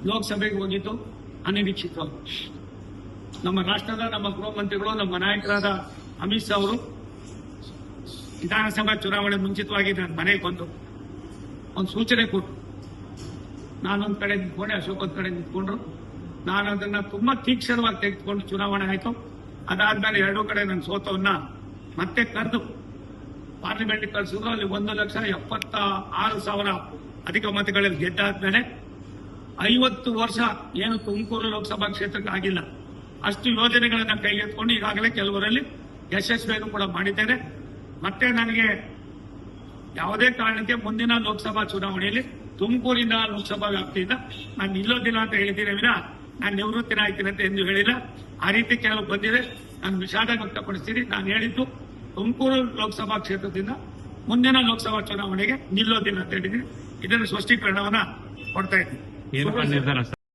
ಲೋಕಸಭೆಗೆ ಹೋಗಿದ್ದು ಅನಿರೀಕ್ಷಿತವಾಗಿ. ನಮ್ಮ ರಾಷ್ಟ್ರದ ನಮ್ಮ ಗೃಹ ಮಂತ್ರಿಗಳು, ನಮ್ಮ ನಾಯಕರಾದ ಅಮಿತ್ ಶಾ ಅವರು ವಿಧಾನಸಭಾ ಚುನಾವಣೆ ಮುಂಚಿತವಾಗಿ ನನ್ನ ಮನೆಗೆ ಬಂದು ಒಂದು ಸೂಚನೆ ಕೊಟ್ಟರು. ನಾನೊಂದ್ ಕಡೆ ನಿಂತ್ಕೊಂಡೆ, ಅಶೋಕ್ ಒಂದ್ ಕಡೆ ನಿಂತ್ಕೊಂಡ್ರು. ನಾನು ಅದನ್ನ ತುಂಬಾ ತೀಕ್ಷ್ಣವಾಗಿ ತೆಗೆದುಕೊಂಡು ಚುನಾವಣೆ ಆಯ್ತು. ಅದಾದ್ಮೇಲೆ ಎರಡೂ ಕಡೆ ನನ್ನ ಸೋತವನ್ನ ಮತ್ತೆ ಕರೆದು ಪಾರ್ಲಿಮೆಂಟ್ ಕಳಿಸಿದ್ರು. ಅಲ್ಲಿ 1,76,000 ಅಧಿಕ ಮತಗಳಲ್ಲಿ ಗೆದ್ದಾದ್ಮೇಲೆ 50 ವರ್ಷ ಏನು ತುಮಕೂರು ಲೋಕಸಭಾ ಕ್ಷೇತ್ರಕ್ಕೆ ಆಗಿಲ್ಲ ಅಷ್ಟು ಯೋಜನೆಗಳನ್ನ ಕೈಗೆತ್ತಿಕೊಂಡು ಈಗಾಗಲೇ ಕೆಲವರಲ್ಲಿ ಯಶಸ್ವಿಯನ್ನು ಕೂಡ ಮಾಡಿದ್ದೇನೆ. ಮತ್ತೆ ನನಗೆ ಯಾವುದೇ ಕಾರಣಕ್ಕೆ ಮುಂದಿನ ಲೋಕಸಭಾ ಚುನಾವಣೆಯಲ್ಲಿ ತುಮಕೂರಿನ ಲೋಕಸಭಾ ವ್ಯಾಪ್ತಿಯಿಂದ ನಾನು ನಿಲ್ಲೋದಿಲ್ಲ ಅಂತ ಹೇಳಿದ್ದೀನಿ ವಿನ ನಾನು ನಿವೃತ್ತಿನ ಆಯ್ತೀನಿ ಅಂತ ಎಂದು ಹೇಳಿಲ್ಲ. ಆ ರೀತಿ ಕೆಲವು ಬಂದಿದೆ, ನಾನು ವಿಷಾದ ವ್ಯಕ್ತಪಡಿಸ್ತೀನಿ. ನಾನು ಹೇಳಿದ್ದು ತುಮಕೂರು ಲೋಕಸಭಾ ಕ್ಷೇತ್ರದಿಂದ ಮುಂದಿನ ಲೋಕಸಭಾ ಚುನಾವಣೆಗೆ ನಿಲ್ಲೋದಿಲ್ಲ ಅಂತ ಹೇಳಿದ್ದೀನಿ. ಇದನ್ನು ಸ್ಪಷ್ಟೀಕರಣವನ್ನ ಕೊಡ್ತಾ ಇದ್ದೀನಿ.